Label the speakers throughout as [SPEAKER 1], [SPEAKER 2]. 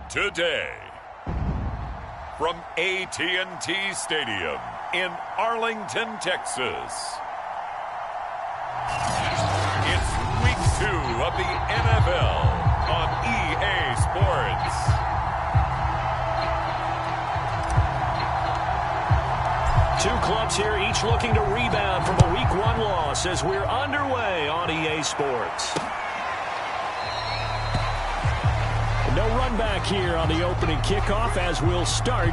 [SPEAKER 1] Today, from AT&T Stadium in Arlington, Texas, it's Week 2 of the NFL on EA Sports.
[SPEAKER 2] Two clubs here, each looking to rebound from a Week 1 loss as we're underway on EA Sports. No run back here on the opening kickoff as we'll start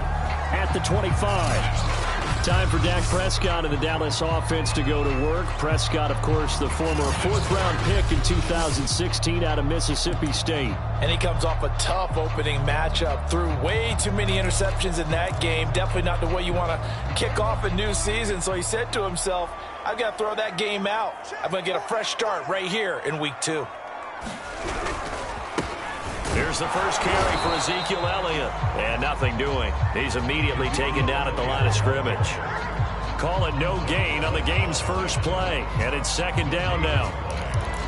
[SPEAKER 2] at the 25. Time for Dak Prescott and the Dallas offense to go to work. Prescott, of course, the former fourth-round pick in 2016 out of Mississippi State.
[SPEAKER 3] And he comes off a tough opening matchup. Threw way too many interceptions in that game. Definitely not the way you want to kick off a new season. So he said to himself, I've got to throw that game out. I'm going to get a fresh start right here in Week 2.
[SPEAKER 2] Here's the first carry for Ezekiel Elliott. And nothing doing. He's immediately taken down at the line of scrimmage. Call it no gain on the game's first play. And it's second down now.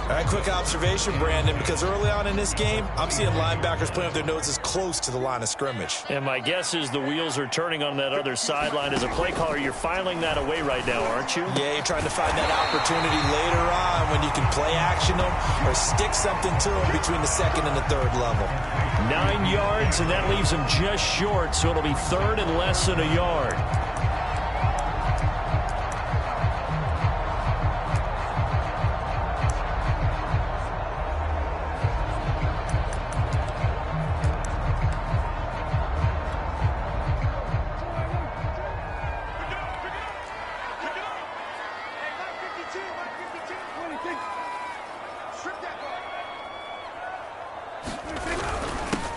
[SPEAKER 3] All right, quick observation, Brandon, because early on in this game, I'm seeing linebackers playing with their noses close to the line of scrimmage.
[SPEAKER 2] And my guess is the wheels are turning on that other sideline. As a play caller, you're filing that away right now, aren't you?
[SPEAKER 3] Yeah, you're trying to find that opportunity later on when you can play action them or stick something to them between the second and the third level.
[SPEAKER 2] 9 yards, and that leaves them just short, so it'll be third and less than a yard.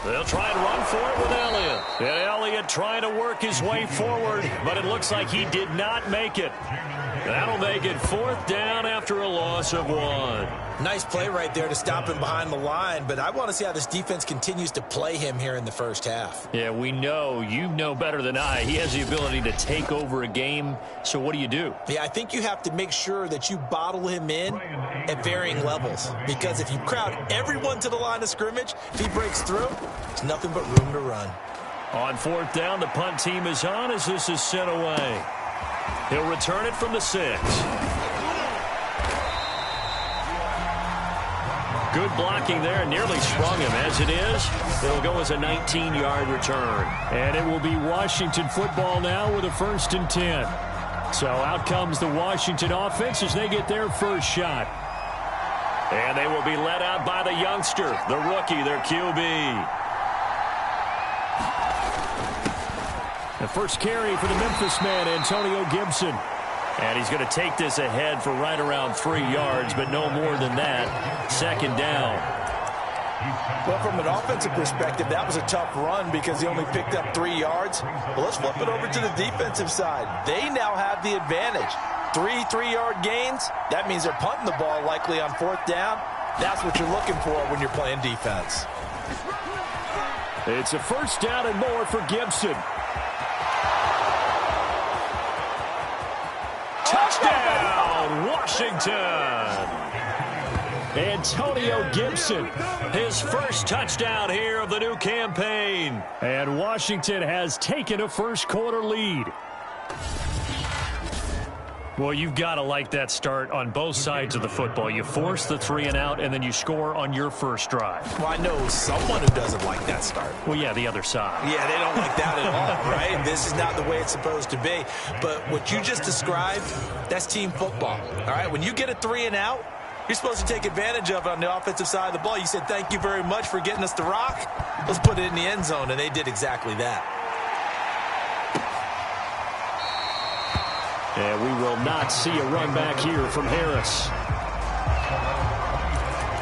[SPEAKER 2] They'll try and run for it with Elliott. And Elliott trying to work his way forward, but it looks like he did not make it. That'll make it fourth down after a loss of 1.
[SPEAKER 3] Nice play right there to stop him behind the line, but I want to see how this defense continues to play him here in the first half.
[SPEAKER 2] Yeah, we know. You know better than I. He has the ability to take over a game, so what do you do?
[SPEAKER 3] Yeah, I think you have to make sure that you bottle him in at varying levels, because if you crowd everyone to the line of scrimmage, if he breaks through, there's nothing but room to run. On
[SPEAKER 2] fourth down, the punt team is on as this is sent away. He'll return it from the 6. Good blocking there, nearly sprung him. As it is, it'll go as a 19-yard return. And it will be Washington football now with a 1st and 10. So out comes the Washington offense as they get their first shot. And they will be led out by the youngster, the rookie, their QB. The first carry for the Memphis man, Antonio Gibson. And he's going to take this ahead for right around 3 yards, but no more than that. Second down.
[SPEAKER 3] Well, from an offensive perspective, that was a tough run because he only picked up 3 yards. Well, let's flip it over to the defensive side. They now have the advantage. 3 3-yard gains. That means they're punting the ball likely on fourth down. That's what you're looking for when you're playing defense.
[SPEAKER 2] It's a first down and more for Gibson. Touchdown, Washington! Antonio Gibson, his first touchdown here of the new campaign. And Washington has taken a first-quarter lead. Well, you've got to like that start on both sides of the football. You force the 3 and out, and then you score on your first drive.
[SPEAKER 3] Well, I know someone who doesn't like that start.
[SPEAKER 2] Well, yeah, the other side.
[SPEAKER 3] Yeah, they don't like that at all, right? This is not the way it's supposed to be. But what you just described, that's team football, all right? When you get a 3 and out, you're supposed to take advantage of it on the offensive side of the ball. You said, thank you very much for getting us the rock. Let's put it in the end zone, and they did exactly that.
[SPEAKER 2] And we will not see a run back here from Harris.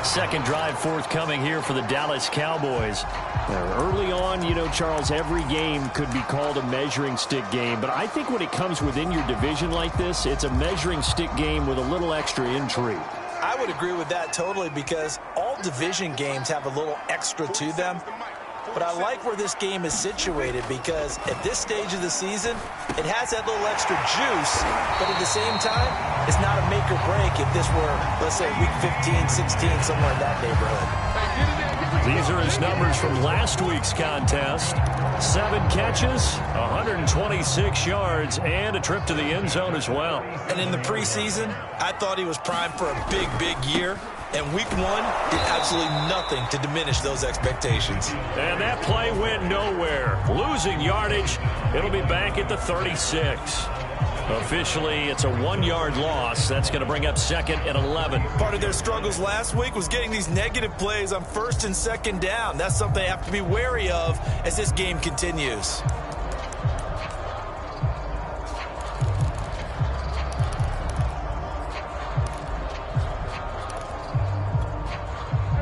[SPEAKER 2] Second drive forthcoming here for the Dallas Cowboys. Early on, you know, Charles, every game could be called a measuring stick game. But I think when it comes within your division like this, it's a measuring stick game with a little extra intrigue.
[SPEAKER 3] I would agree with that totally because all division games have a little extra to them. But I like where this game is situated because at this stage of the season, it has that little extra juice, but at the same time, it's not a make or break if this were, let's say, week 15, 16, somewhere in that neighborhood.
[SPEAKER 2] These are his numbers from last week's contest. 7 catches, 126 yards, and a trip to the end zone as well.
[SPEAKER 3] And in the preseason, I thought he was primed for a big, big year. And week 1 did absolutely nothing to diminish those expectations.
[SPEAKER 2] And that play went nowhere. Losing yardage, it'll be back at the 36. Officially, it's a 1-yard loss. That's going to bring up 2nd and 11.
[SPEAKER 3] Part of their struggles last week was getting these negative plays on 1st and 2nd down. That's something they have to be wary of as this game continues.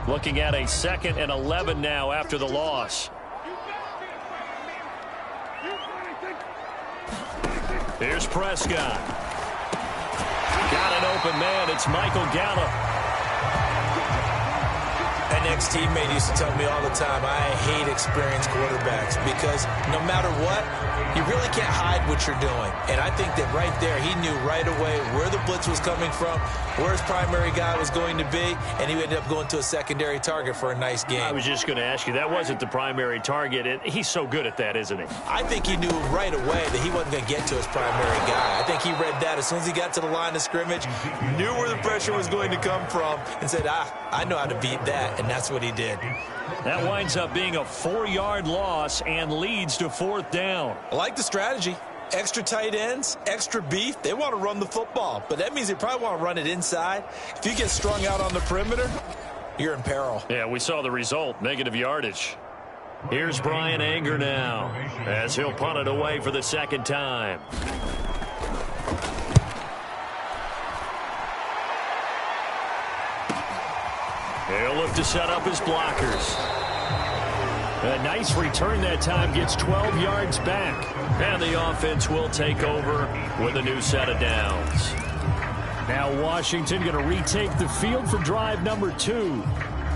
[SPEAKER 2] Looking at a 2nd and 11 now after the loss. Here's Prescott. Got an open man. It's Michael Gallup.
[SPEAKER 3] An ex-teammate used to tell me all the time, I hate experienced quarterbacks because no matter what, you really can't hide what you're doing. And I think that right there, he knew right away where the blitz was coming from, where his primary guy was going to be, and he ended up going to a secondary target for a nice game.
[SPEAKER 2] I was just going to ask you, that wasn't the primary target. He's so good at that, isn't he?
[SPEAKER 3] I think he knew right away that he wasn't going to get to his primary guy. I think he read that as soon as he got to the line of scrimmage, knew where the pressure was going to come from, and said, I know how to beat that, and that's what he did.
[SPEAKER 2] That winds up being a 4-yard loss and leads to 4th down.
[SPEAKER 3] I like the strategy. Extra tight ends, extra beef. They want to run the football, but that means they probably want to run it inside. If you get strung out on the perimeter, you're in peril.
[SPEAKER 2] Yeah, we saw the result, negative yardage. Here's Brian Anger now as he'll punt it away for the 2nd time. He'll look to set up his blockers. A nice return that time, gets 12 yards back. And the offense will take over with a new set of downs. Now Washington going to retake the field for drive number 2.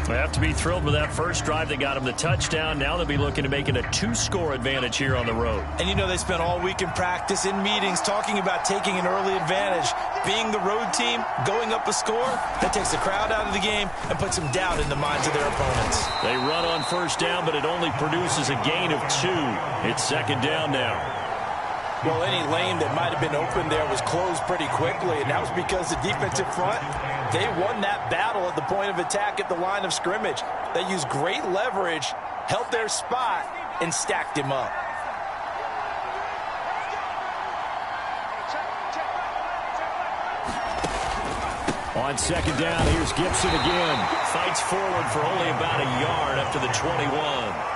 [SPEAKER 2] They have to be thrilled with that first drive that got them the touchdown. Now they'll be looking to make it a 2-score advantage here on the road.
[SPEAKER 3] And you know they spent all week in practice, in meetings, talking about taking an early advantage. Being the road team, going up a score, that takes the crowd out of the game and puts some doubt in the minds of their opponents.
[SPEAKER 2] They run on first down, but it only produces a gain of 2. It's 2nd down now.
[SPEAKER 3] Well, any lane that might have been open there was closed pretty quickly, and that was because the defensive front, they won that battle at the point of attack at the line of scrimmage. They used great leverage, held their spot, and stacked him up.
[SPEAKER 2] On 2nd down, here's Gibson again. Fights forward for only about a yard up to the 21.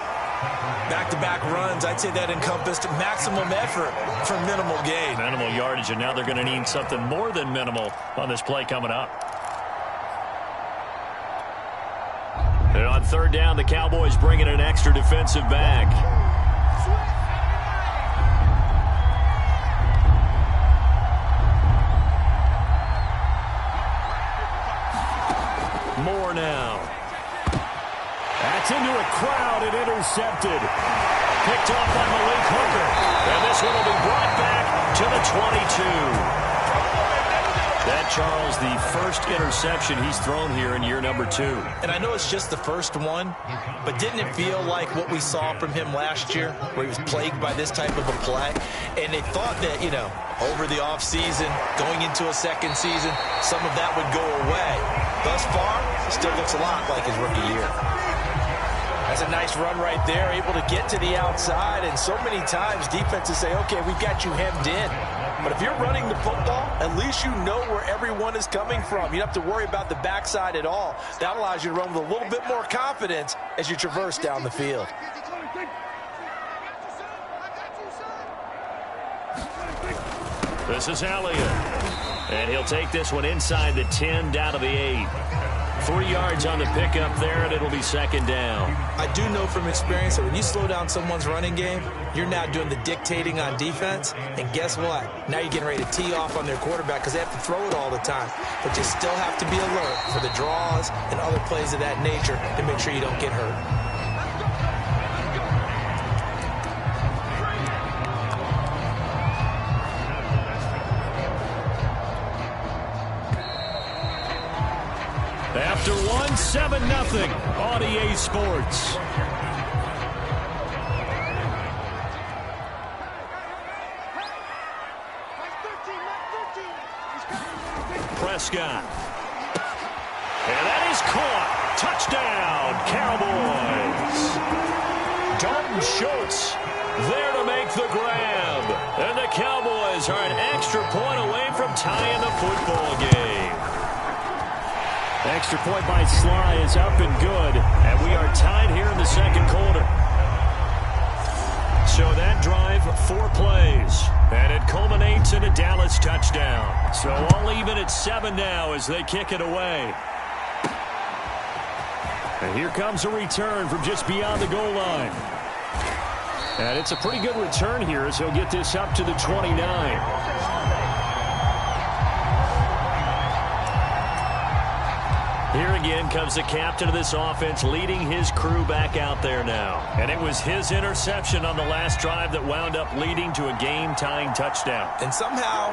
[SPEAKER 3] Back-to-back runs, I'd say that encompassed maximum effort for minimal gain.
[SPEAKER 2] Minimal yardage, and now they're going to need something more than minimal on this play coming up. And on 3rd down, the Cowboys bring in an extra defensive back. More now. That's into a crowd and intercepted. Picked off by Malik Hooker. And this one will be brought back to the 22. That, Charles, the first interception he's thrown here in year number 2.
[SPEAKER 3] And I know it's just the first one, but didn't it feel like what we saw from him last year, where he was plagued by this type of a play? And they thought that, you know, over the offseason, going into a second season, some of that would go away. Thus far, still looks a lot like his rookie year. That's a nice run right there, able to get to the outside, and so many times defenses say, okay, we've got you hemmed in. But if you're running the football, at least you know where everyone is coming from. You don't have to worry about the backside at all. That allows you to run with a little bit more confidence as you traverse down the field.
[SPEAKER 2] This is Elliott. And he'll take this one inside the 10, down to the 8. 3 yards on the pickup there, and it'll be 2nd down.
[SPEAKER 3] I do know from experience that when you slow down someone's running game, you're now doing the dictating on defense. And guess what? Now you're getting ready to tee off on their quarterback because they have to throw it all the time. But you still have to be alert for the draws and other plays of that nature to make sure you don't get hurt.
[SPEAKER 2] After one, 7-0 on EA Sports. Prescott. And that is caught. Touchdown, Cowboys. Dalton Schultz there to make the grab. And the Cowboys are an extra point away from tying the football game. Extra point by Sly is up and good. And we are tied here in the second quarter. So that drive, 4 plays. And it culminates in a Dallas touchdown. So all even at 7 now as they kick it away. And here comes a return from just beyond the goal line. And it's a pretty good return here as he'll get this up to the 29. Here again comes the captain of this offense leading his crew back out there now. And it was his interception on the last drive that wound up leading to a game-tying touchdown.
[SPEAKER 3] And somehow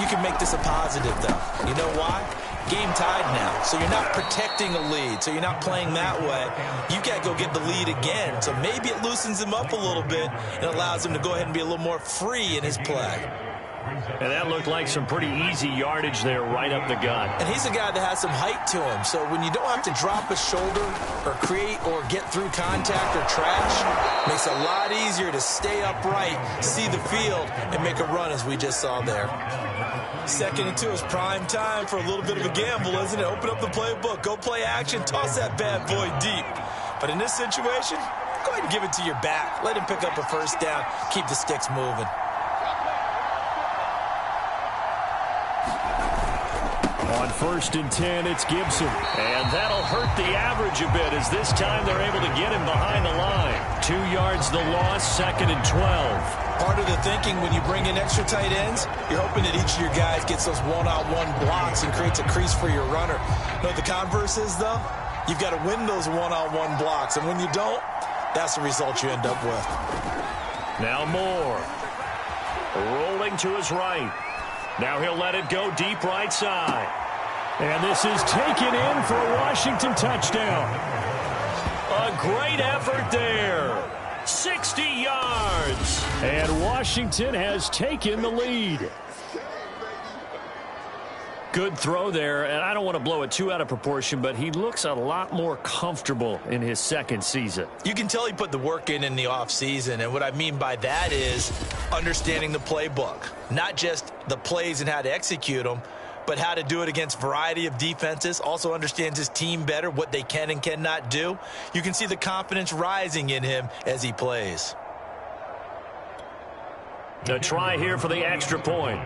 [SPEAKER 3] you can make this a positive, though. You know why? Game tied now, so you're not protecting a lead, so you're not playing that way. You got to go get the lead again, so maybe it loosens him up a little bit and allows him to go ahead and be a little more free in his play.
[SPEAKER 2] And that looked like some pretty easy yardage there right up the gut.
[SPEAKER 3] And he's a guy that has some height to him, so when you don't have to drop a shoulder or create or get through contact or trash, it makes it a lot easier to stay upright, see the field, and make a run as we just saw there. 2nd and 2 is prime time for a little bit of a gamble, isn't it? Open up the playbook, go play action, toss that bad boy deep. But in this situation, go ahead and give it to your back. Let him pick up a first down, keep the sticks moving.
[SPEAKER 2] On 1st and 10, it's Gibson. And that'll hurt the average a bit as this time they're able to get him behind the line. 2 yards the loss, 2nd and 12.
[SPEAKER 3] Part of the thinking when you bring in extra tight ends, you're hoping that each of your guys gets those one-on-one blocks and creates a crease for your runner. You know what the converse is, though? You've got to win those one-on-one blocks. And when you don't, that's the result you end up with.
[SPEAKER 2] Now Moore. Rolling to his right. Now he'll let it go deep right side. And this is taken in for a Washington touchdown. A great effort there. 60 yards. And Washington has taken the lead. Good throw there, and I don't want to blow it too out of proportion, but he looks a lot more comfortable in his second season.
[SPEAKER 3] You can tell he put the work in the offseason, and what I mean by that is understanding the playbook. Not just the plays and how to execute them, but how to do it against a variety of defenses. Also understands his team better, what they can and cannot do. You can see the confidence rising in him as he plays.
[SPEAKER 2] A try here for the extra point.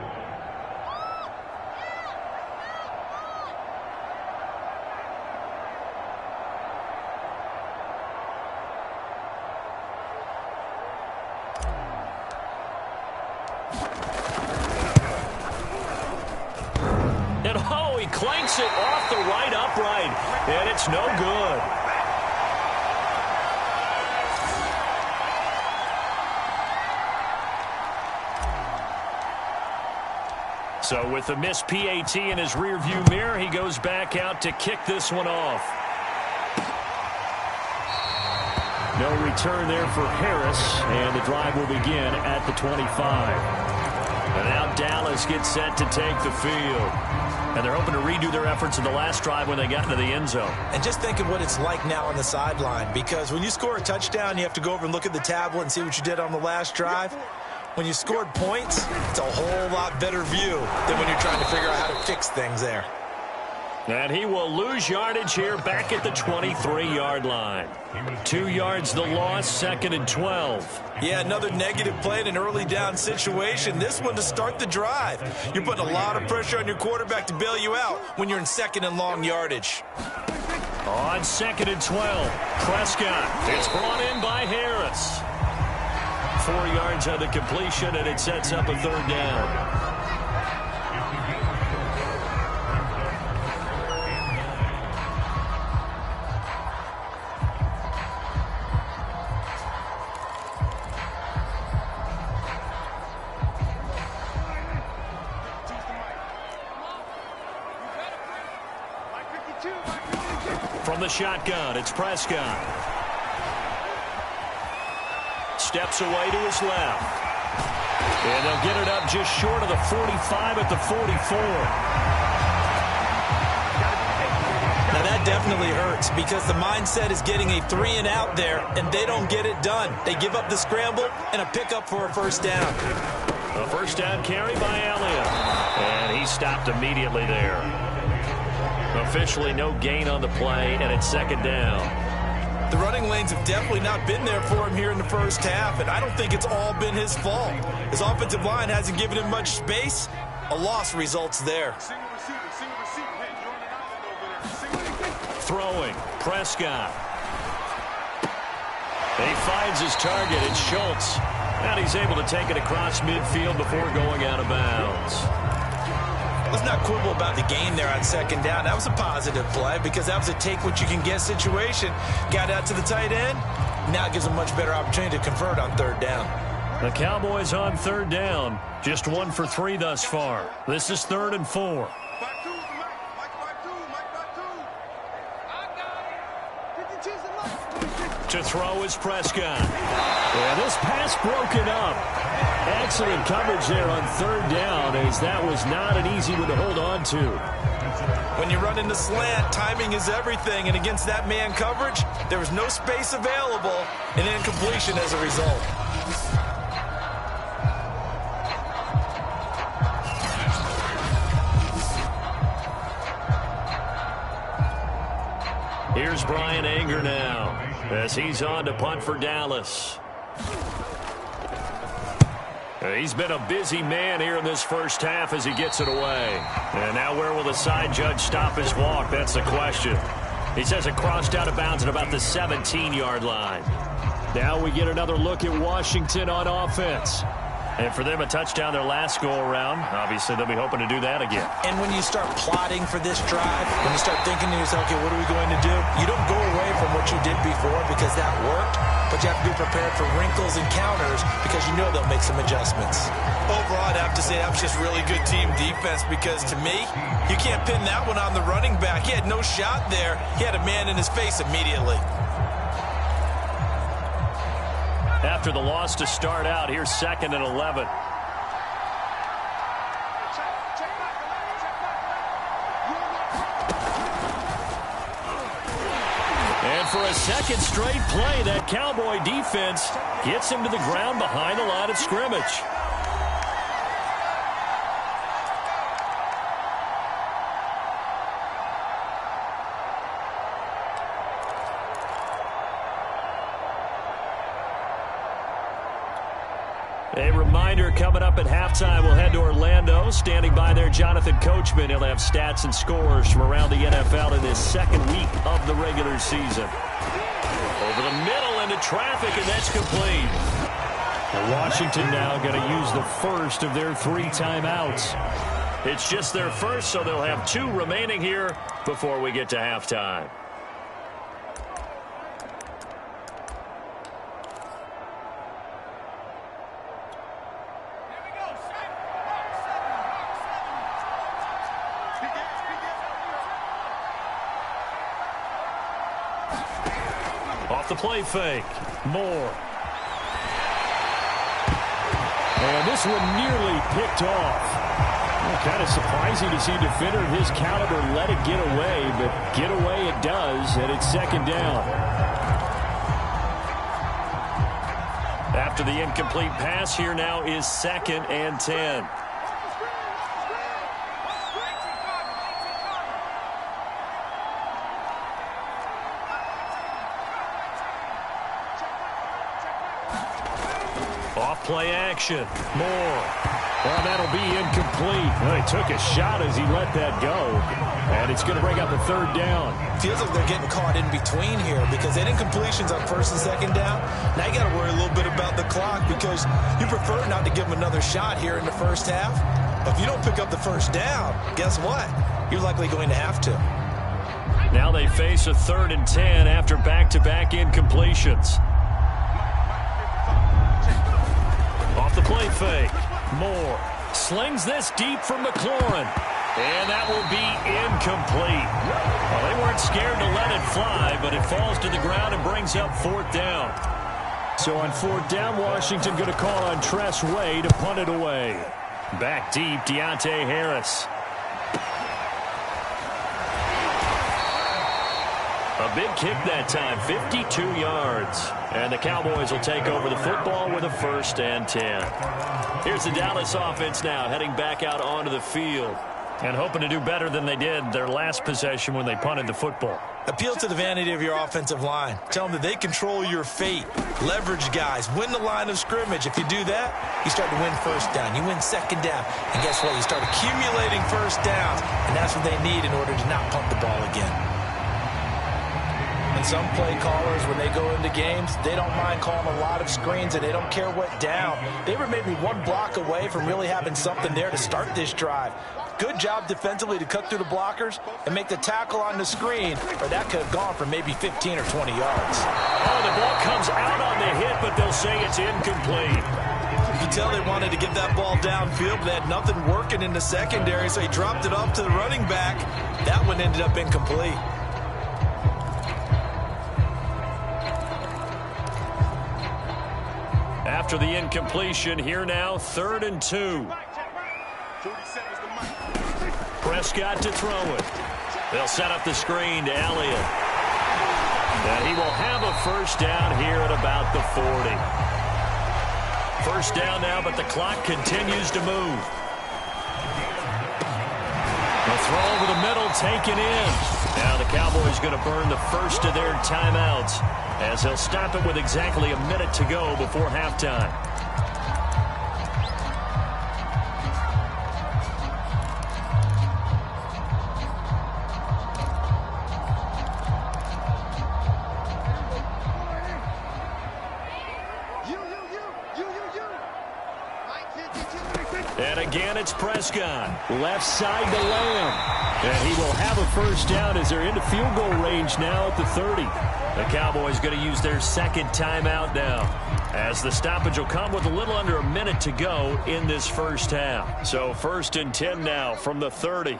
[SPEAKER 2] Clanks it off the right upright, and it's no good. So with the missed PAT in his rearview mirror, he goes back out to kick this one off. No return there for Harris, and the drive will begin at the 25. And now Dallas gets set to take the field. And they're hoping to redo their efforts in the last drive when they got into the end zone. And
[SPEAKER 3] just think of what it's like now on the sideline, because when you score a touchdown, you have to go over and look at the tablet and see what you did on the last drive. When you scored points, it's a whole lot better view than when you're trying to figure out how to fix things there.
[SPEAKER 2] And he will lose yardage here back at the 23-yard line. 2 yards the loss, 2nd and 12.
[SPEAKER 3] Yeah, another negative play in an early down situation. This one to start the drive. You're putting a lot of pressure on your quarterback to bail you out when you're in 2nd and long yardage.
[SPEAKER 2] On 2nd and 12, Prescott. It's brought in by Harris. 4 yards on the completion, and it sets up a 3rd down. From the shotgun, it's Prescott. Steps away to his left. And they'll get it up just short of the 45 at the 44.
[SPEAKER 3] Now that definitely hurts because the mindset is getting a 3-and-out there, and they don't get it done. They give up the scramble and a pickup for a first down.
[SPEAKER 2] A first down carry by Elliott. And he stopped immediately there. Officially no gain on the play, and it's second down.
[SPEAKER 3] The running lanes have definitely not been there for him here in the first half, and I don't think it's all been his fault. His offensive line hasn't given him much space. A loss results there.
[SPEAKER 2] Throwing, Prescott. He finds his target, it's Schultz. And he's able to take it across midfield before going out of bounds.
[SPEAKER 3] Let's not quibble about the gain there on second down. That was a positive play because that was a take-what-you-can-get situation. Got out to the tight end. Now it gives them a much better opportunity to convert on third down.
[SPEAKER 2] The Cowboys on third down. Just 1 for 3 thus far. This is 3rd and 4. To throw is Prescott. Yeah, this pass broken up. Excellent coverage there on third down, as that was not an easy one to hold on to.
[SPEAKER 3] When you run into slant, timing is everything, and against that man coverage, there was no space available, and incompletion as a result.
[SPEAKER 2] Here's Brian Anger now, as he's on to punt for Dallas. He's been a busy man here in this first half as he gets it away. And now where will the side judge stop his walk? That's the question. He says it crossed out of bounds at about the 17-yard line. Now we get another look at Washington on offense. And for them, a touchdown their last go-around. Obviously, they'll be hoping to do that again.
[SPEAKER 3] And when you start plotting for this drive, when you start thinking to yourself, okay, what are we going to do? You don't go away from what you did before because that worked, but you have to be prepared for wrinkles and counters because you know they'll make some adjustments. Overall, I'd have to say that was just really good team defense because, to me, you can't pin that one on the running back. He had no shot there. He had a man in his face immediately.
[SPEAKER 2] After the loss to start out, here's 2nd and 11. And for a second straight play, that Cowboy defense gets him to the ground behind the line of scrimmage. A reminder, coming up at halftime, we'll head to Orlando. Standing by there, Jonathan Coachman. He'll have stats and scores from around the NFL in this second week of the regular season. Over the middle into traffic, and that's complete. And Washington now going to use the first of their 3 timeouts. It's just their first, so they'll have 2 remaining here before we get to halftime. Off the play fake. Moore. And this one nearly picked off. Well, kind of surprising to see a defender of his caliber let it get away, but get away it does, and it's 2nd down. After the incomplete pass, here now is 2nd and 10. Play action. Moore. Well, that'll be incomplete. Well, he took a shot as he let that go. And it's going to bring up a 3rd down.
[SPEAKER 3] Feels like they're getting caught in between here because they had incompletions on 1st and 2nd down. Now you got to worry a little bit about the clock because you prefer not to give them another shot here in the first half. But if you don't pick up the first down, guess what? You're likely going to have to.
[SPEAKER 2] Now they face a 3rd and 10 after back-to-back incompletions. Off the play fake. Moore slings this deep from McLaurin. And that will be incomplete. Well, they weren't scared to let it fly, but it falls to the ground and brings up 4th down. So on 4th down, Washington going to call on Tress Way to punt it away. Back deep, Deontay Harris. A big kick that time, 52 yards. And the Cowboys will take over the football with a 1st and 10. Here's the Dallas offense now, heading back out onto the field. And hoping to do better than they did their last possession when they punted the football.
[SPEAKER 3] Appeal to the vanity of your offensive line. Tell them that they control your fate. Leverage guys. Win the line of scrimmage. If you do that, you start to win 1st down. You win 2nd down. And guess what? You start accumulating 1st downs. And that's what they need in order to not punt the ball again. And some play callers, when they go into games, they don't mind calling a lot of screens, and they don't care what down. They were maybe 1 block away from really having something there to start this drive. Good job defensively to cut through the blockers and make the tackle on the screen, or that could have gone for maybe 15 or 20 yards.
[SPEAKER 2] Oh, the ball comes out on the hit, but they'll say it's incomplete.
[SPEAKER 3] You can tell they wanted to get that ball downfield, but they had nothing working in the secondary, so he dropped it off to the running back. That one ended up incomplete.
[SPEAKER 2] After the incompletion, here now, 3rd and 2. Prescott to throw it. They'll set up the screen to Elliott. And he will have a 1st down here at about the 40. 1st down now, but the clock continues to move. The throw over the middle, taken in. Now the Cowboys going to burn the first of their timeouts as they'll stop it with exactly a minute to go before halftime. And again, it's Prescott. Left side to Lamb. And he will have a 1st down as they're into field goal range now at the 30. The Cowboys going to use their 2nd timeout now, as the stoppage will come with a little under a minute to go in this 1st half. So 1st and 10 now from the 30.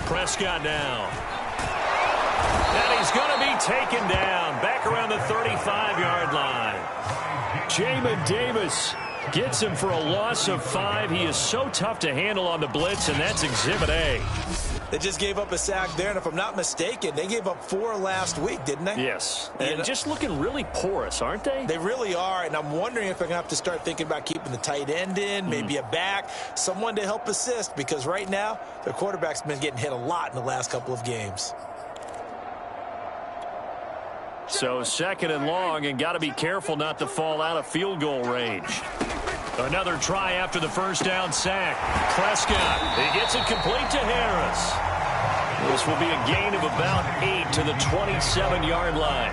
[SPEAKER 2] Prescott now. And he's going to be taken down back around the 35-yard line. Jamin Davis gets him for a loss of 5. He is so tough to handle on the blitz, and that's Exhibit A.
[SPEAKER 3] They just gave up a sack there, and if I'm not mistaken, they gave up 4 last week, didn't they?
[SPEAKER 2] Yes, and just looking really porous, aren't they?
[SPEAKER 3] They really are, and I'm wondering if they're going to have to start thinking about keeping the tight end in, maybe a back, someone to help assist, because right now, their quarterback's been getting hit a lot in the last couple of games.
[SPEAKER 2] So 2nd and long, and got to be careful not to fall out of field goal range. Another try after the 1st down sack. Prescott, he gets it complete to Harris. This will be a gain of about 8 to the 27-yard line.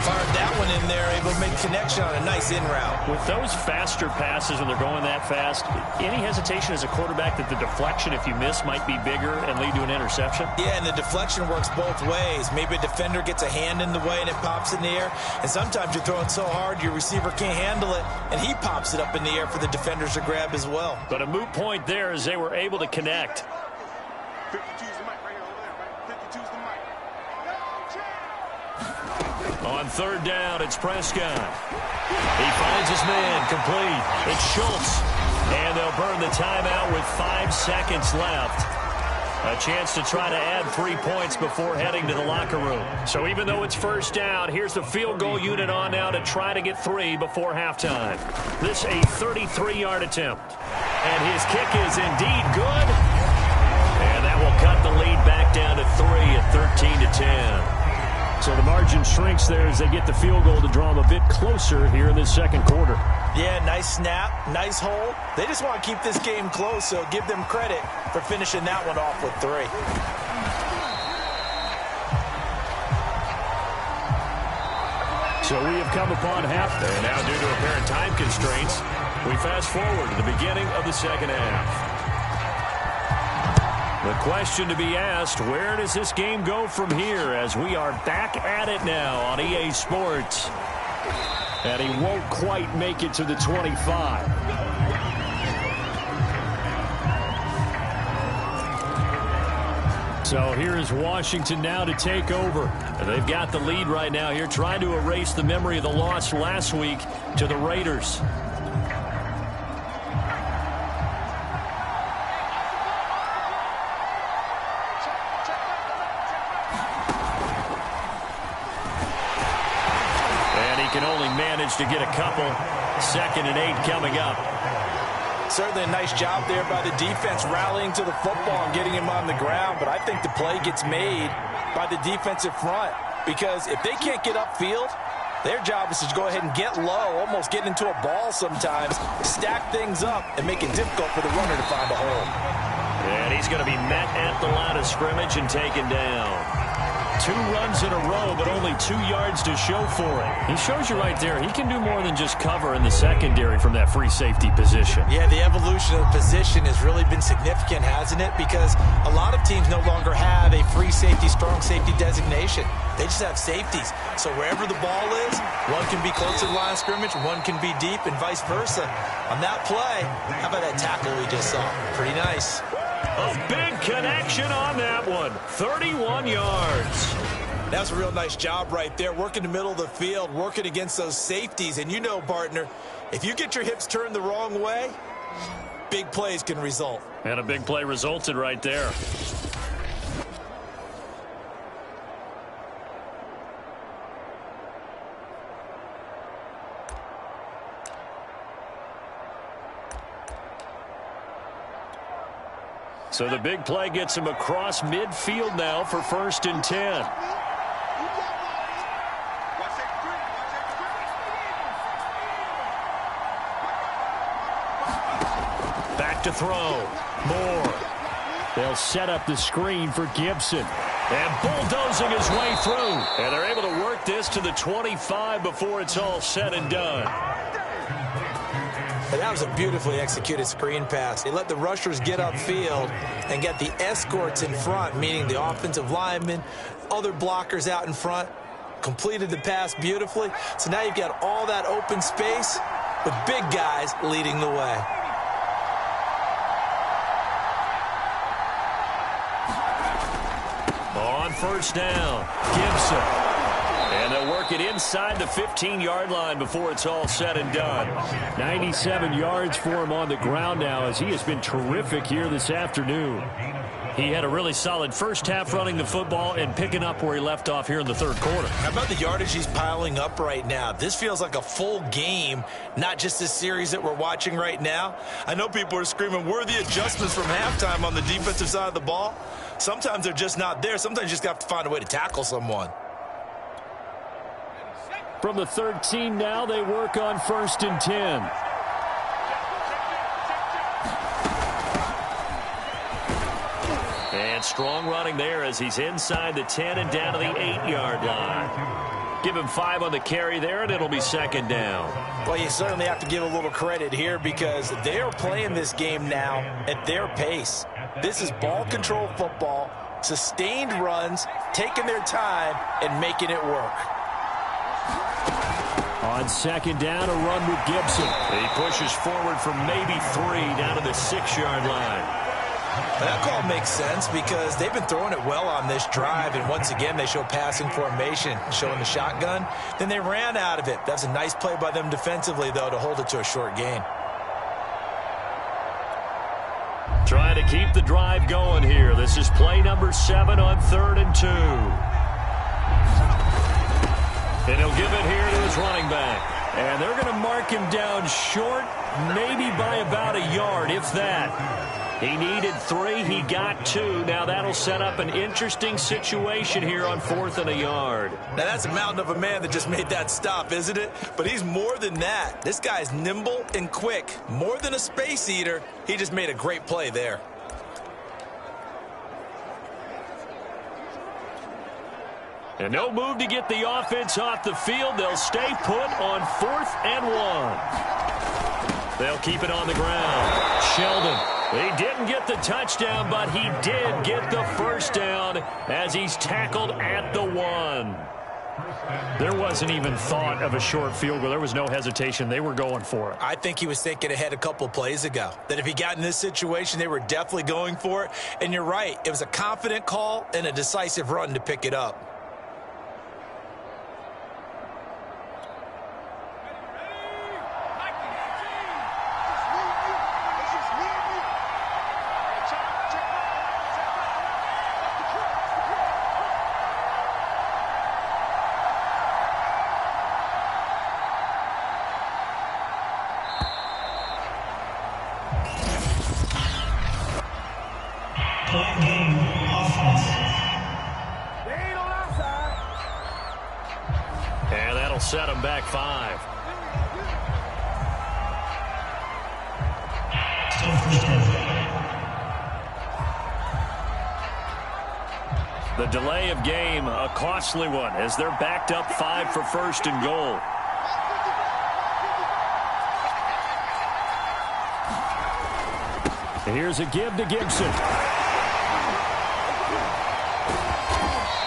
[SPEAKER 3] Fired that one in there, able to make connection on a nice in route.
[SPEAKER 2] With those faster passes when they're going that fast, any hesitation as a quarterback that the deflection, if you miss, might be bigger and lead to an interception?
[SPEAKER 3] Yeah, and the deflection works both ways. Maybe a defender gets a hand in the way and it pops in the air. And sometimes you're throwing so hard your receiver can't handle it, and he pops it up in the air for the defenders to grab as well.
[SPEAKER 2] But a moot point there as they were able to connect.
[SPEAKER 4] 52's the mic right here, over there, right? 52's the mic.
[SPEAKER 2] On 3rd down, it's Prescott. He finds his man, complete. It's Schultz. And they'll burn the timeout with 5 seconds left. A chance to try to add 3 points before heading to the locker room. So even though it's 1st down, here's the field goal unit on now to try to get 3 before halftime. This a 33-yard attempt. And his kick is indeed good. And that will cut the lead back down to 3 at 13-10. So the margin shrinks there as they get the field goal to draw them a bit closer here in this 2nd quarter.
[SPEAKER 3] Yeah, nice snap, nice hole. They just want to keep this game close, so give them credit for finishing that one off with 3.
[SPEAKER 2] So we have come upon half. And now due to apparent time constraints, we fast forward to the beginning of the 2nd half. The question to be asked, where does this game go from here as we are back at it now on EA Sports? And he won't quite make it to the 25. So here's Washington now to take over. And they've got the lead right now here, trying to erase the memory of the loss last week to the Raiders. And he can only manage to get a couple. 2nd and 8 coming up.
[SPEAKER 3] Certainly a nice job there by the defense rallying to the football and getting him on the ground, but I think the play gets made by the defensive front because if they can't get upfield, their job is to go ahead and get low, almost get into a ball sometimes, stack things up, and make it difficult for the runner to find a hole.
[SPEAKER 2] And he's going to be met at the line of scrimmage and taken down. 2 runs in a row, but only 2 yards to show for it. He shows you right there, he can do more than just cover in the secondary from that free safety position.
[SPEAKER 3] Yeah, the evolution of the position has really been significant, hasn't it? Because a lot of teams no longer have a free safety, strong safety designation. They just have safeties. So wherever the ball is, one can be close to the line of scrimmage, one can be deep, and vice versa. On that play, how about that tackle we just saw? Pretty nice.
[SPEAKER 2] A big connection on that one. 31 yards.
[SPEAKER 3] That's a real nice job right there, working the middle of the field, working against those safeties. And you know, partner, if you get your hips turned the wrong way, big plays can result.
[SPEAKER 2] And a big play resulted right there. So the big play gets him across midfield now for 1st and 10. Back to throw. Moore. They'll set up the screen for Gibson. And bulldozing his way through. And they're able to work this to the 25 before it's all said and done.
[SPEAKER 3] But that was a beautifully executed screen pass. They let the rushers get upfield and get the escorts in front, meaning the offensive linemen, other blockers out in front, completed the pass beautifully. So now you've got all that open space with big guys leading the way.
[SPEAKER 2] On 1st down, Gibson. And they'll work it inside the 15-yard line before it's all said and done. 97 yards for him on the ground now as he has been terrific here this afternoon. He had a really solid first half running the football and picking up where he left off here in the 3rd quarter.
[SPEAKER 3] How about the yardage he's piling up right now? This feels like a full game, not just this series that we're watching right now. I know people are screaming, where are the adjustments from halftime on the defensive side of the ball? Sometimes they're just not there. Sometimes you just have to find a way to tackle someone.
[SPEAKER 2] From the 13 now, they work on 1st and 10. And strong running there as he's inside the 10 and down to the 8-yard line. Give him 5 on the carry there, and it'll be 2nd down.
[SPEAKER 3] Well, you certainly have to give a little credit here because they are playing this game now at their pace. This is ball control football, sustained runs, taking their time, and making it work.
[SPEAKER 2] On 2nd down, a run with Gibson. He pushes forward for maybe 3 down to the 6-yard line.
[SPEAKER 3] That call makes sense because they've been throwing it well on this drive, and once again they show passing formation, showing the shotgun. Then they ran out of it. That's a nice play by them defensively, though, to hold it to a short gain.
[SPEAKER 2] Trying to keep the drive going here. This is play number 7 on 3rd and 2. And he'll give it here to his running back. And they're going to mark him down short, maybe by about a yard, if that. He needed 3. He got 2. Now that'll set up an interesting situation here on 4th and a yard.
[SPEAKER 3] Now that's a mountain of a man that just made that stop, isn't it? But he's more than that. This guy's nimble and quick. More than a space eater. He just made a great play there.
[SPEAKER 2] And no move to get the offense off the field. They'll stay put on 4th and 1. They'll keep it on the ground. Sheldon. He didn't get the touchdown, but he did get the first down as he's tackled at the 1. There wasn't even thought of a short field goal. There was no hesitation. They were going for it.
[SPEAKER 3] I think he was thinking ahead a couple of plays ago, that if he got in this situation, they were definitely going for it. And you're right. It was a confident call and a decisive run to pick it up.
[SPEAKER 2] And that'll set them back 5. The delay of game, a costly one, as they're backed up 5 for first and goal. Here's a give to Gibson.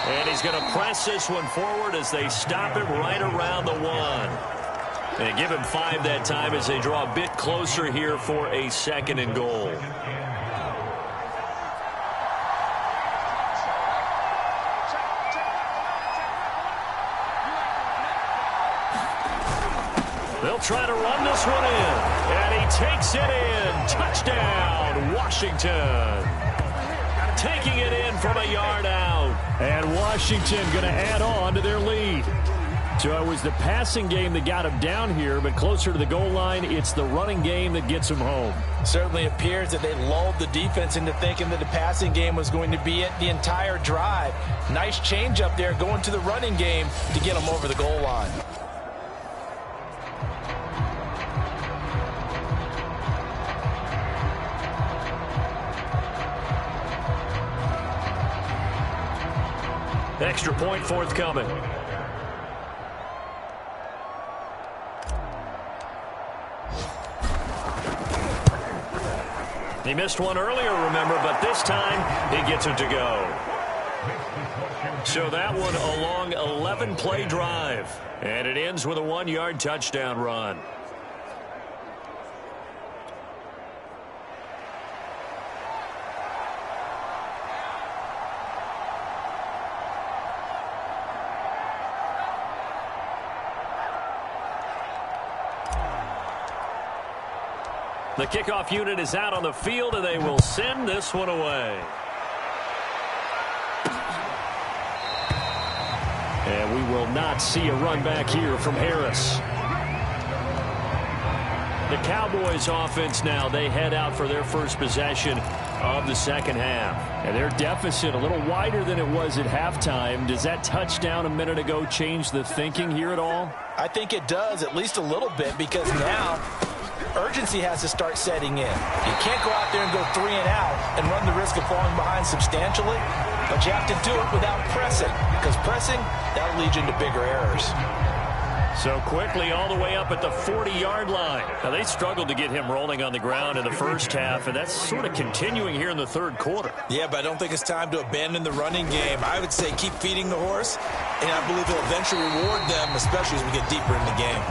[SPEAKER 2] And he's going to press this one forward as they stop him right around the 1. And give him 5 that time as they draw a bit closer here for a 2nd and goal. They'll try to run this one in. And he takes it in. Touchdown, Washington. Taking it in from a yard out. And Washington going to add on to their lead. So it was the passing game that got him down here, but closer to the goal line, it's the running game that gets him home.
[SPEAKER 3] Certainly appears that they lulled the defense into thinking that the passing game was going to be it the entire drive. Nice change up there going to the running game to get them over the goal line.
[SPEAKER 2] Extra point forthcoming. He missed one earlier, remember, but this time he gets it to go. So that one a long 11-play drive, and it ends with a 1-yard touchdown run. The kickoff unit is out on the field, and they will send this one away. And we will not see a run back here from Harris. The Cowboys offense now, they head out for their first possession of the second half. And their deficit a little wider than it was at halftime. Does that touchdown a minute ago change the thinking here at all?
[SPEAKER 3] I think it does, at least a little bit, because now urgency has to start setting in. You can't go out there and go 3 and out and run the risk of falling behind substantially, but you have to do it without pressing, because pressing, that'll lead you into bigger errors.
[SPEAKER 2] So quickly all the way up at the 40-yard line. Now, they struggled to get him rolling on the ground in the first half, and that's sort of continuing here in the third quarter.
[SPEAKER 3] Yeah, but I don't think it's time to abandon the running game. I would say keep feeding the horse, and I believe he'll eventually reward them, especially as we get deeper in the game.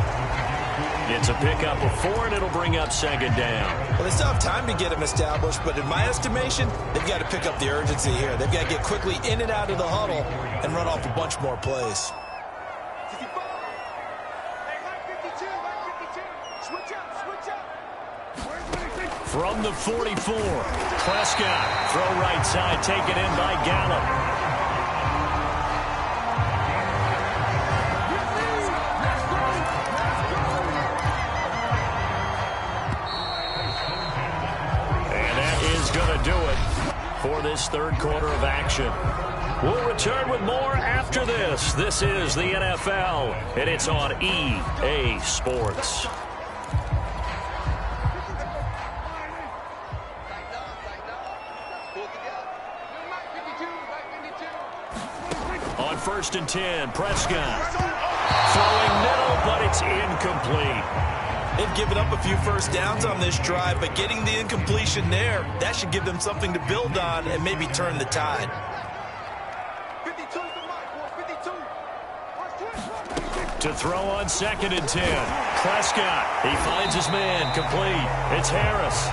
[SPEAKER 2] It's a pickup of 4, and it'll bring up second down.
[SPEAKER 3] Well, they still have time to get him established, but in my estimation, they've got to pick up the urgency here. They've got to get quickly in and out of the huddle and run off a bunch more plays.
[SPEAKER 2] From the 44, Prescott, throw right side, taken in by Gallup. Going to do it for this third quarter of action. We'll return with more after this. This is the NFL, and it's on EA Sports. On 1st and 10, Prescott throwing middle, but it's incomplete.
[SPEAKER 3] They've given up a few first downs on this drive, but getting the incompletion there, that should give them something to build on and maybe turn the tide. 52 is the mark, 52.
[SPEAKER 2] To throw on 2nd and 10. Prescott, he finds his man, complete. It's Harris.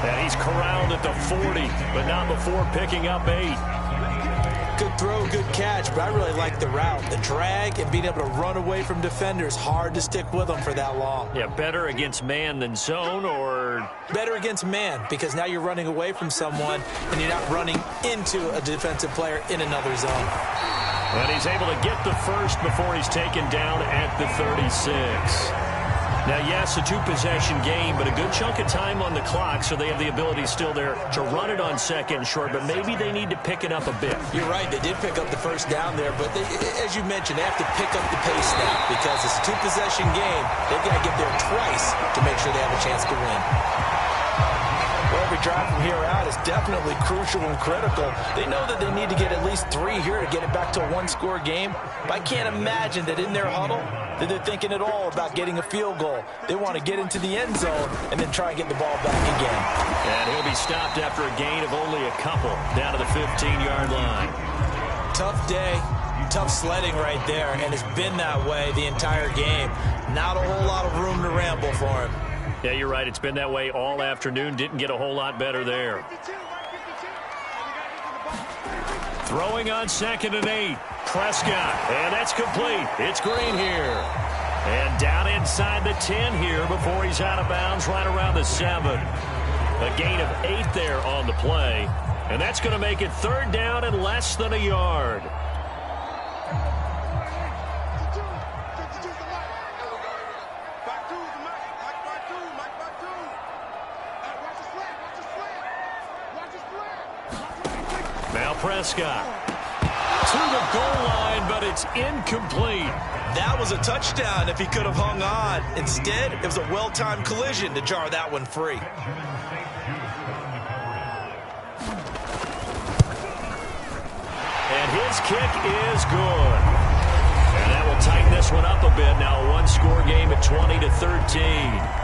[SPEAKER 2] And he's corralled at the 40, but not before picking up 8.
[SPEAKER 3] Good throw, good catch, but I really like the route. The drag and being able to run away from defenders, hard to stick with them for that long.
[SPEAKER 2] Yeah, better against man than zone, or?
[SPEAKER 3] Better against man, because now you're running away from someone and you're not running into a defensive player in another zone.
[SPEAKER 2] And he's able to get the first before he's taken down at the 36. Now, yes, a 2-possession game, but a good chunk of time on the clock, so they have the ability still there to run it on 2nd and short, but maybe they need to pick it up a bit.
[SPEAKER 3] You're right. They did pick up the first down there, but as you mentioned, they have to pick up the pace now because it's a 2-possession game. They've got to get there twice to make sure they have a chance to win. Well, every drive from here out is definitely crucial and critical. They know that they need to get at least 3 here to get it back to a 1-score game, but I can't imagine that in their huddle that they're thinking at all about getting a field goal. They want to get into the end zone and then try and get the ball back again.
[SPEAKER 2] And he'll be stopped after a gain of only a couple down to the 15-yard line.
[SPEAKER 3] Tough day, tough sledding right there, and it's been that way the entire game. Not a whole lot of room to ramble for him.
[SPEAKER 2] Yeah, you're right. It's been that way all afternoon. Didn't get a whole lot better there. Throwing on 2nd and 8. Prescott, and that's complete. It's Green here. And down inside the 10 here before he's out of bounds right around the 7. A gain of 8 there on the play. And that's going to make it 3rd down and less than a yard. Now Prescott to the goal line, but it's incomplete.
[SPEAKER 3] That was a touchdown if he could have hung on. Instead, it was a well-timed collision to jar that one free.
[SPEAKER 2] And his kick is good. And that will tighten this one up a bit. Now a 1-score game at 20-13.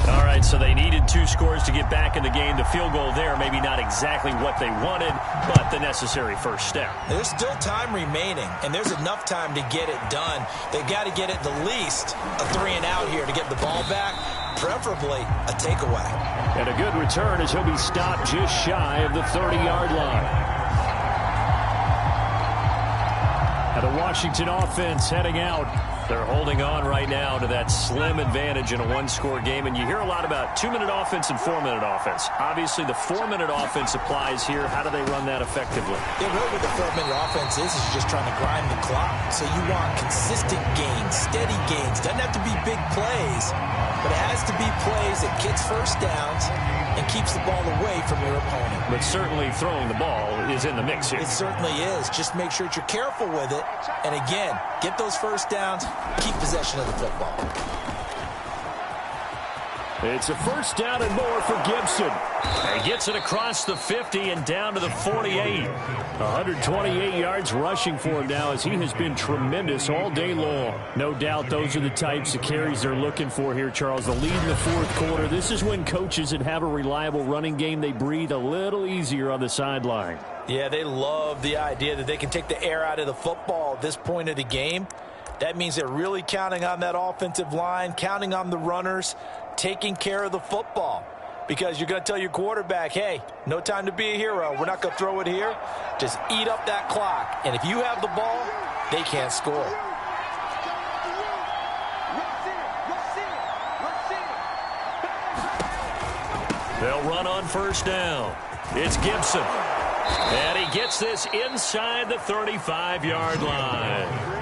[SPEAKER 2] All right, so they needed 2 scores to get back in the game. The field goal there, maybe not exactly what they wanted, but the necessary first step.
[SPEAKER 3] There's still time remaining, and there's enough time to get it done. They've got to get at the least a 3-and-out here to get the ball back, preferably a takeaway.
[SPEAKER 2] And a good return as he'll be stopped just shy of the 30-yard line. Now the Washington offense heading out. They're holding on right now to that slim advantage in a 1-score game. And you hear a lot about 2-minute offense and 4-minute offense. Obviously, the 4-minute offense applies here. How do they run that effectively?
[SPEAKER 3] Yeah, really what the 4-minute offense is you're just trying to grind the clock. So you want consistent gains, steady gains. Doesn't have to be big plays, but it has to be plays that gets first downs and keeps the ball away from your opponent.
[SPEAKER 2] But certainly throwing the ball is in the mix here.
[SPEAKER 3] It certainly is. Just make sure that you're careful with it. And again, get those first downs, keep possession of the football.
[SPEAKER 2] It's a first down and more for Gibson. He gets it across the 50 and down to the 48. 128 yards rushing for him now as he has been tremendous all day long. No doubt those are the types of carries they're looking for here, Charles. The lead in the 4th quarter. This is when coaches that have a reliable running game, they breathe a little easier on the sideline.
[SPEAKER 3] Yeah, they love the idea that they can take the air out of the football at this point of the game. That means they're really counting on that offensive line, counting on the runners, taking care of the football. Because you're going to tell your quarterback, hey, no time to be a hero. We're not going to throw it here. Just eat up that clock. And if you have the ball, they can't score.
[SPEAKER 2] They'll run on first down. It's Gibson. And he gets this inside the 35-yard line.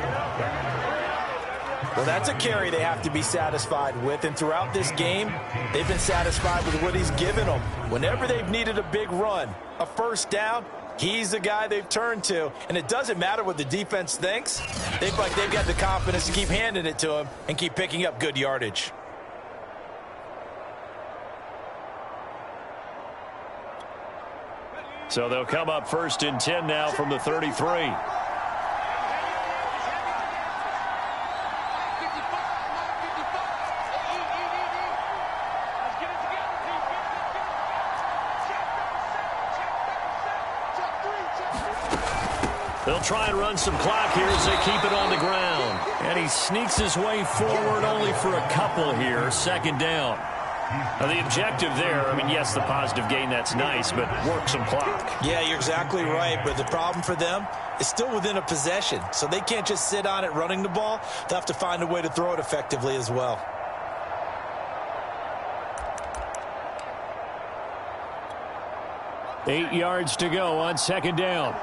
[SPEAKER 3] Well, that's a carry they have to be satisfied with. And throughout this game, they've been satisfied with what he's given them. Whenever they've needed a big run, a first down, he's the guy they've turned to. And it doesn't matter what the defense thinks. They feel like they've got the confidence to keep handing it to him and keep picking up good yardage.
[SPEAKER 2] So they'll come up 1st and 10 now from the 33. They'll try and run some clock here as they keep it on the ground. And he sneaks his way forward only for a couple here. Second down. Now the objective there, I mean, yes, the positive gain, that's nice, but work some clock.
[SPEAKER 3] Yeah, you're exactly right, but the problem for them is still within a possession, so they can't just sit on it running the ball. They'll have to find a way to throw it effectively as well.
[SPEAKER 2] Eight yards to go on second down.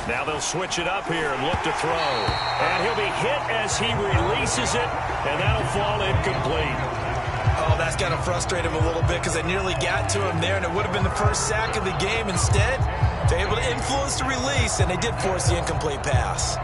[SPEAKER 2] Now they'll switch it up here and look to throw. And he'll be hit as he releases it, and that'll fall incomplete.
[SPEAKER 3] Oh, that's got to frustrate him a little bit because they nearly got to him there, and it would have been the first sack of the game. Instead, they're able to influence the release, and they did force the incomplete pass.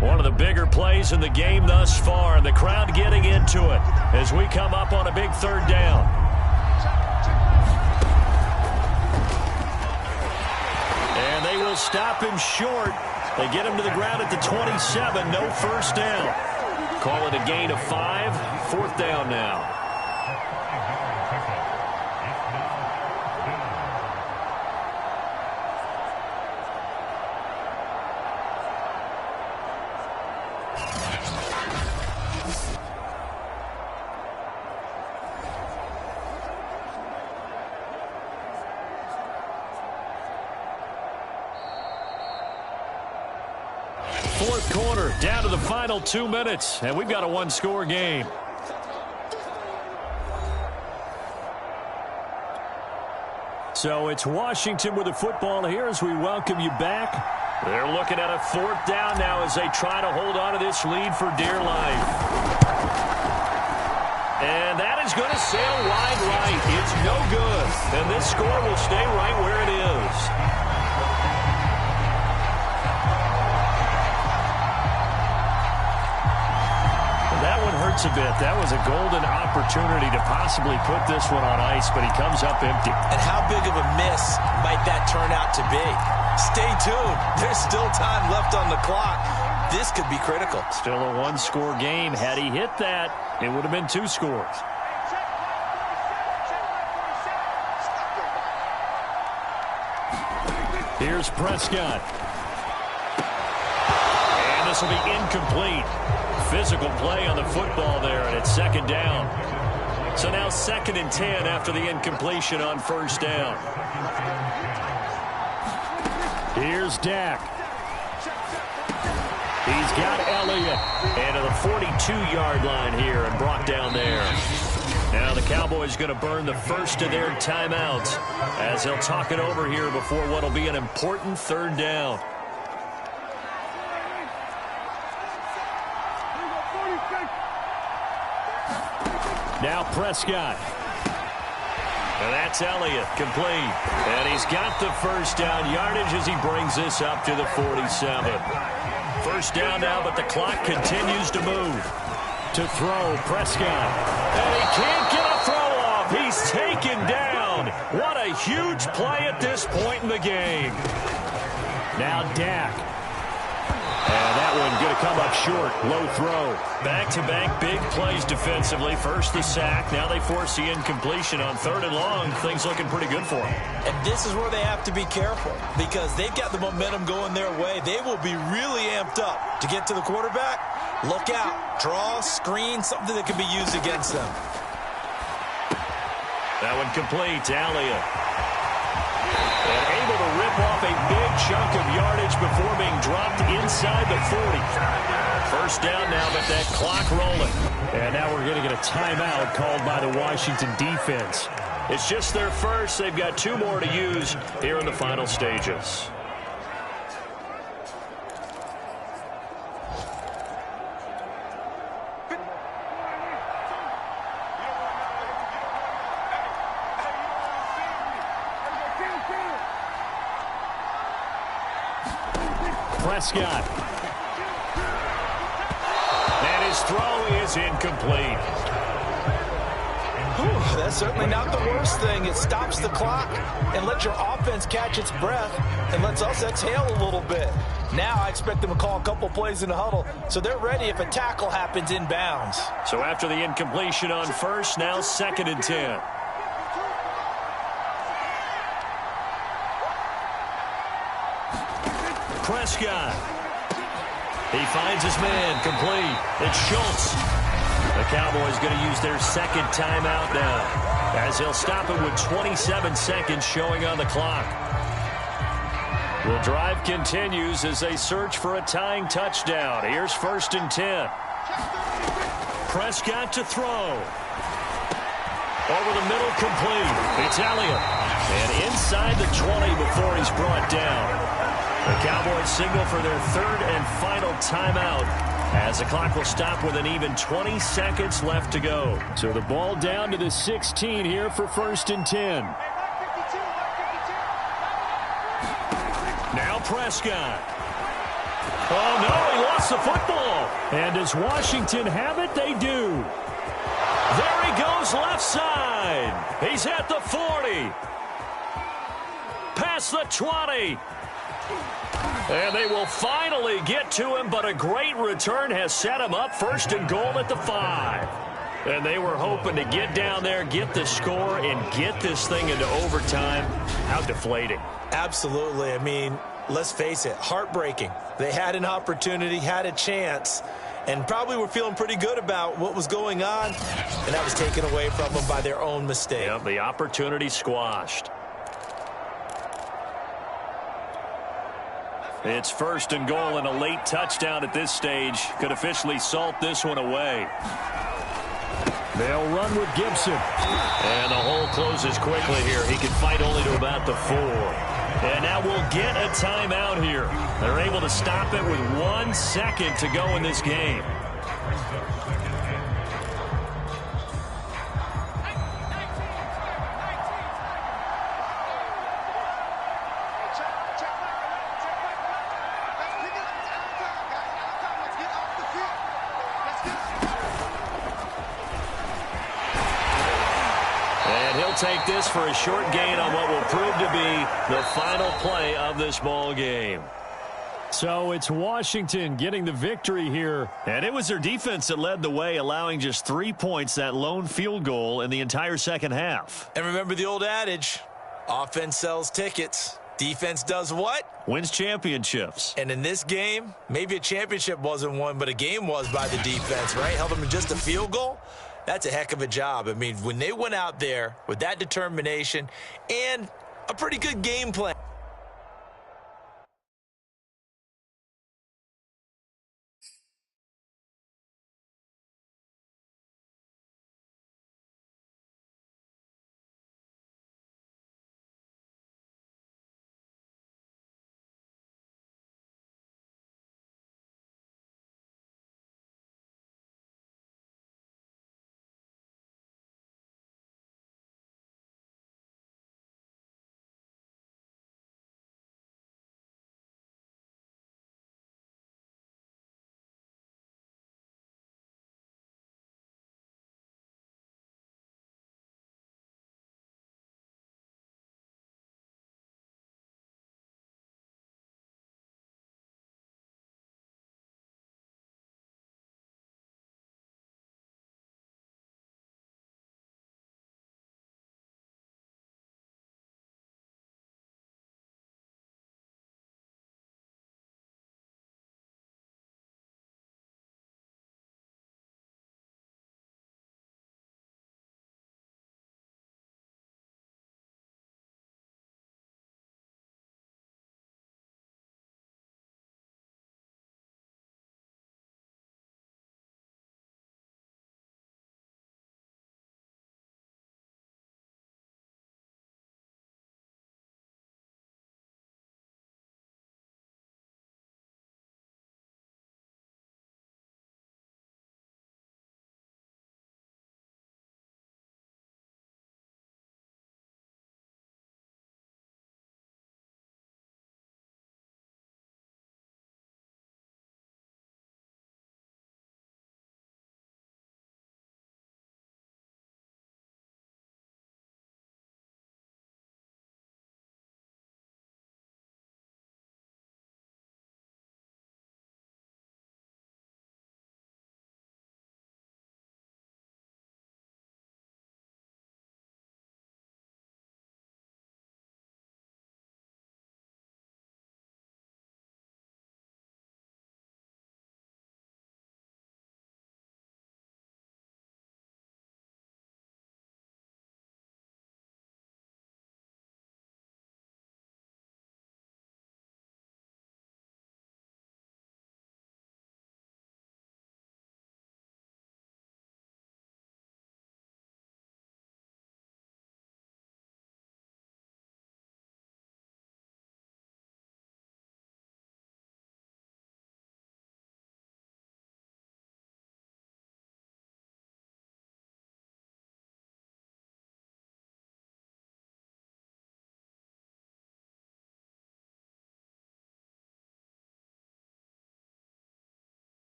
[SPEAKER 2] One of the bigger plays in the game thus far, and the crowd getting into it as we come up on a big third down. And they will stop him short. They get him to the ground at the 27, no first down. Call it a gain of 5, fourth down now. Fourth quarter, down to the final 2 minutes, and we've got a one-score game. So it's Washington with the football here as we welcome you back. They're looking at a fourth down now as they try to hold on to this lead for dear life. And that is going to sail wide right. It's no good. And this score will stay right where it is. That one hurts a bit. That was a golden opportunity to possibly put this one on ice, but he comes up empty.
[SPEAKER 3] And how big of a miss might that turn out to be? Stay tuned. There's still time left on the clock. This could be critical.
[SPEAKER 2] Still a one-score game. Had he hit that, it would have been 2 scores. Here's Prescott. And this will be incomplete. Physical play on the football there, and it's second down. So now 2nd and 10 after the incompletion on first down. Here's Dak. He's got Elliott. And to the 42-yard line here and brought down there. Now the Cowboys going to burn the first of their timeouts as they'll talk it over here before what will be an important third down. Now Prescott. And that's Elliott, complete. And he's got the first down yardage as he brings this up to the 47. First down now, but the clock continues to move. To throw, Prescott. And he can't get a throw off. He's taken down. What a huge play at this point in the game. Now Dak. And that one going to come up short. Low throw. Back-to-back big plays defensively. First the sack. Now they force the incompletion on 3rd and long. Things looking pretty good for them.
[SPEAKER 3] And this is where they have to be careful because they've got the momentum going their way. They will be really amped up to get to the quarterback. Look out. Draw, screen, something that can be used against them.
[SPEAKER 2] That one complete to Elliott. And able to rip off a big chunk of yardage before being dropped inside the 40. First down now, but that clock rolling. And now we're going to get a timeout called by the Washington defense. It's just their first. They've got 2 more to use here in the final stages. Prescott. And his throw is incomplete.
[SPEAKER 3] That's certainly not the worst thing. It stops the clock and lets your offense catch its breath and lets us exhale a little bit. Now I expect them to call a couple plays in the huddle so they're ready if a tackle happens inbounds.
[SPEAKER 2] So after the incompletion on first, now 2nd and 10. Prescott. He finds his man, complete. It's Schultz. The Cowboys going to use their 2nd timeout now, as he'll stop it with 27 seconds showing on the clock. The drive continues as they search for a tying touchdown. Here's 1st and 10. Prescott to throw. Over the middle, complete. It's Elliott. And inside the 20 before he's brought down. The Cowboys signal for their 3rd and final timeout, as the clock will stop with an even 20 seconds left to go. So the ball down to the 16 here for 1st and 10. Now Prescott. Oh, no, he lost the football. And does Washington have it? They do. There he goes left side. He's at the 40. Past the 20. And they will finally get to him, but a great return has set him up 1st and goal at the 5. And they were hoping to get down there, get the score, and get this thing into overtime. How deflating.
[SPEAKER 3] Absolutely. I mean, let's face it, heartbreaking. They had an opportunity, had a chance, and probably were feeling pretty good about what was going on, and that was taken away from them by their own mistake.
[SPEAKER 2] Yep, the opportunity squashed. It's 1st and goal, and a late touchdown at this stage could officially salt this one away. They'll run with Gibson. And the hole closes quickly here. He can fight only to about the 4. And now we'll get a timeout here. They're able to stop it with 1 second to go in this game. Take this for a short gain on what will prove to be the final play of this ball game. So it's Washington getting the victory here. And it was their defense that led the way, allowing just 3 points, that lone field goal in the entire second half.
[SPEAKER 3] And remember the old adage, offense sells tickets. Defense does what?
[SPEAKER 2] Wins championships.
[SPEAKER 3] And in this game, maybe a championship wasn't won, but a game was by the defense, right? Held them to just a field goal. That's a heck of a job. I mean, when they went out there with that determination and a pretty good game plan,